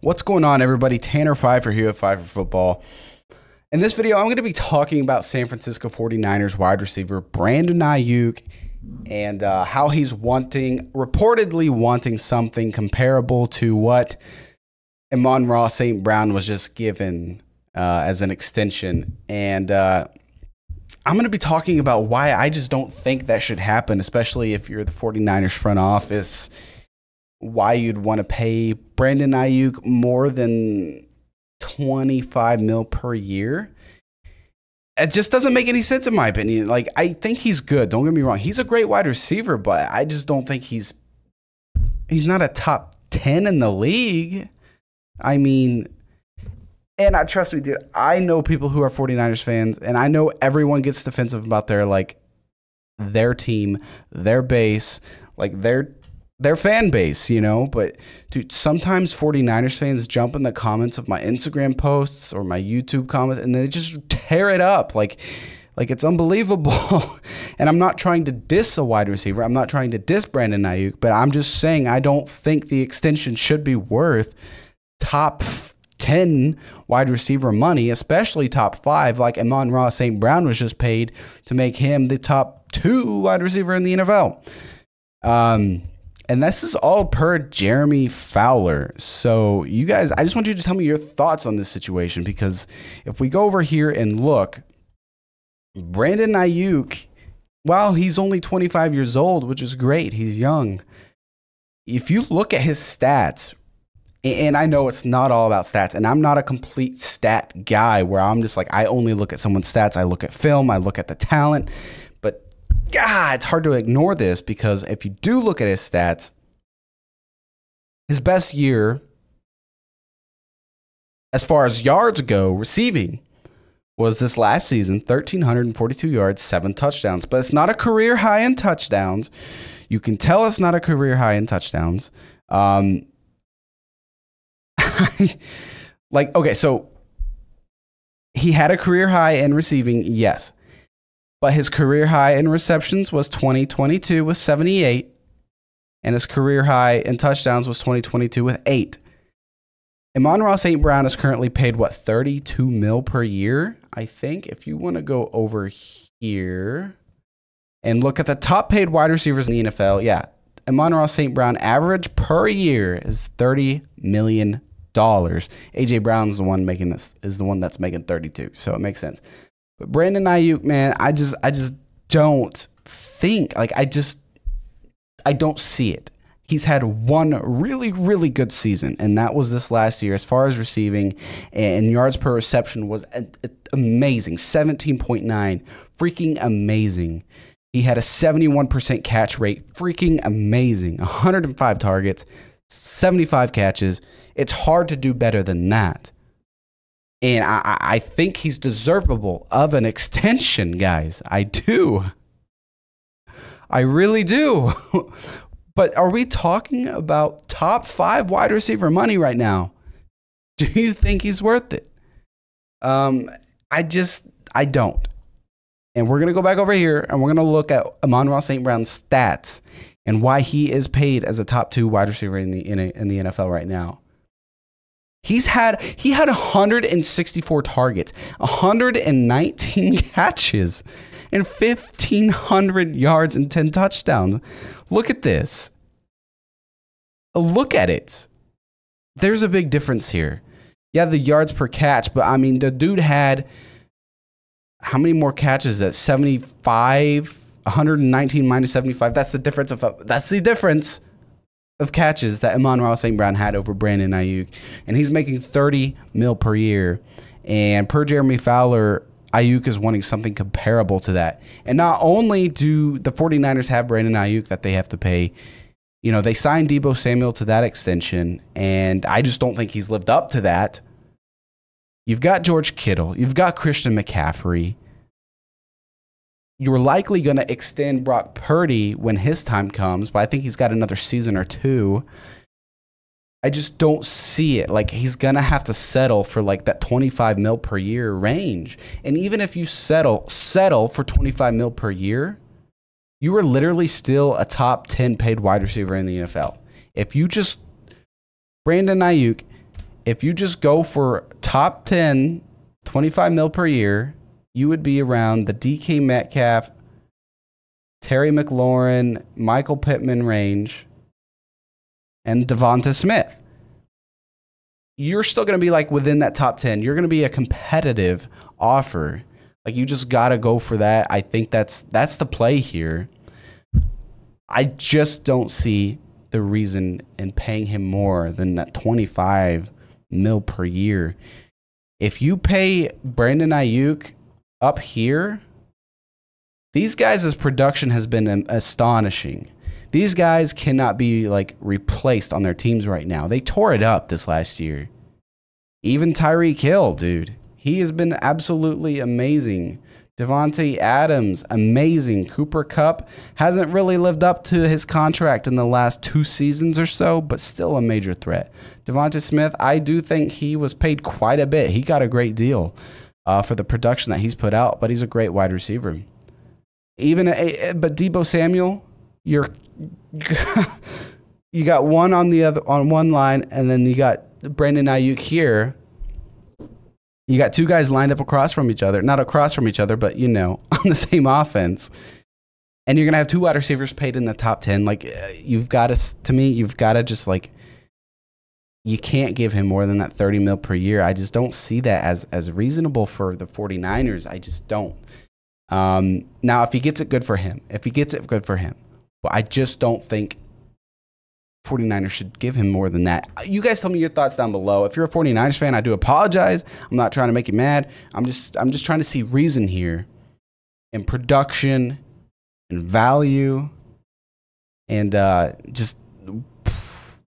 What's going on, everybody? Tanner Pfeiffer here at Pfeiffer Football. In this video, I'm going to be talking about San Francisco 49ers wide receiver Brandon Aiyuk and how he's reportedly wanting something comparable to what Amon-Ra St. Brown was just given as an extension. And I'm going to be talking about why I just don't think that should happen, especially if you're the 49ers front office. Why you'd want to pay Brandon Aiyuk more than $25 million per year. It just doesn't make any sense in my opinion. Like, I think he's good. Don't get me wrong. He's a great wide receiver, but I just don't think he's not a top 10 in the league. I mean, and trust me, dude, I know people who are 49ers fans, and I know everyone gets defensive about their team, their base, like their fan base, you know. But dude, sometimes 49ers fans jump in the comments of my Instagram posts or my YouTube comments and they just tear it up like it's unbelievable. And I'm not trying to diss a wide receiver. I'm not trying to diss Brandon Aiyuk, but I'm just saying I don't think the extension should be worth top 10 wide receiver money, especially top 5, like Amon-Ra St. Brown was just paid to make him the top 2 wide receiver in the NFL. And this is all per Jeremy Fowler. So you guys, I just want you to tell me your thoughts on this situation, because if we go over here and look, Brandon Aiyuk, while he's only 25 years old, which is great, he's young. If you look at his stats, and I know it's not all about stats, and I'm not a complete stat guy where I'm just like, I only look at someone's stats. I look at film, I look at the talent. God, it's hard to ignore this, because if you do look at his stats, his best year as far as yards go receiving was this last season, 1,342 yards, 7 touchdowns. But it's not a career high in touchdowns. You can tell it's not a career high in touchdowns. Okay, so he had a career high in receiving, yes. But his career high in receptions was 2022 with 78. And his career high in touchdowns was 2022 with 8. Amon-Ra St. Brown is currently paid, what, $32 million per year, I think. If you want to go over here and look at the top paid wide receivers in the NFL, yeah, Amon-Ra St. Brown average per year is $30 million. A.J. Brown's the one making this, is the one that's making 32, so it makes sense. But Brandon Aiyuk, man, I just don't think, like, I don't see it. He's had one really, really good season, and that was this last year. As far as receiving and yards per reception was amazing, 17.9, freaking amazing. He had a 71% catch rate, freaking amazing, 105 targets, 75 catches. It's hard to do better than that. And I think he's deservable of an extension, guys. I do. I really do. But are we talking about top 5 wide receiver money right now? Do you think he's worth it? I don't. And we're going to go back over here and we're going to look at Amon-Ra St. Brown's stats and why he is paid as a top 2 wide receiver in the NFL right now. He had 164 targets, 119 catches, and 1,500 yards and 10 touchdowns. Look at this. Look at it. There's a big difference here. Yeah, the yards per catch, but I mean, the dude had how many more catches? That 75, 119 minus 75. That's the difference of catches that Amon-Ra St. Brown had over Brandon Aiyuk. And he's making $30 million per year. And per Jeremy Fowler, Aiyuk is wanting something comparable to that. And not only do the 49ers have Brandon Aiyuk that they have to pay, you know, they signed Deebo Samuel to that extension, and I just don't think he's lived up to that. You've got George Kittle. You've got Christian McCaffrey. You're likely going to extend Brock Purdy when his time comes, but I think he's got another season or 2. I just don't see it. Like, he's going to have to settle for like that $25 million per year range. And even if you settle for $25 million per year, you are literally still a top 10 paid wide receiver in the NFL. If you just Brandon Aiyuk if you just go for top 10, 25 mil per year, you would be around the DK Metcalf, Terry McLaurin, Michael Pittman range, and Devonta Smith. You're still going to be like within that top 10. You're going to be a competitive offer. Like, you just got to go for that. I think that's the play here. I just don't see the reason in paying him more than that 25 mil per year. If you pay Brandon Aiyuk up here, these guys' production has been astonishing. These guys cannot be like replaced on their teams right now. They tore it up this last year. Even Tyreek Hill, dude. He has been absolutely amazing. Devontae Adams, amazing. Cooper Kupp hasn't really lived up to his contract in the last 2 seasons or so, but still a major threat. Devonta Smith, I do think he was paid quite a bit. He got a great deal for the production that he's put out, but he's a great wide receiver. But Deebo Samuel, you got one on one line, and then you got Brandon Aiyuk here. You got 2 guys lined up across from each other. Not across from each other, but, you know, on the same offense. And you're going to have 2 wide receivers paid in the top 10. Like, you've got to just, like, you can't give him more than that 30 mil per year. I just don't see that as reasonable for the 49ers. I just don't. Now, if he gets it, good for him. But I just don't think 49ers should give him more than that. You guys tell me your thoughts down below. If you're a 49ers fan, I do apologize. I'm not trying to make you mad. I'm just trying to see reason here in production and value and just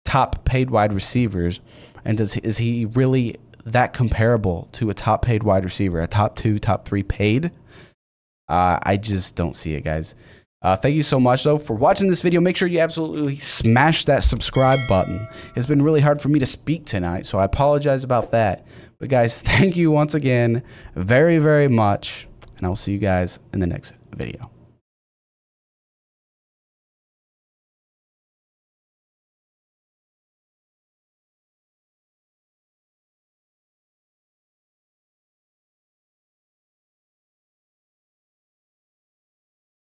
top paid wide receivers. And is he really that comparable to a top paid wide receiver, a top 2, top 3 paid? I just don't see it, guys. Thank you so much, though, for watching this video. Make sure you absolutely smash that subscribe button. It's been really hard for me to speak tonight, so I apologize about that. But, guys, thank you once again very, very much, and I will see you guys in the next video.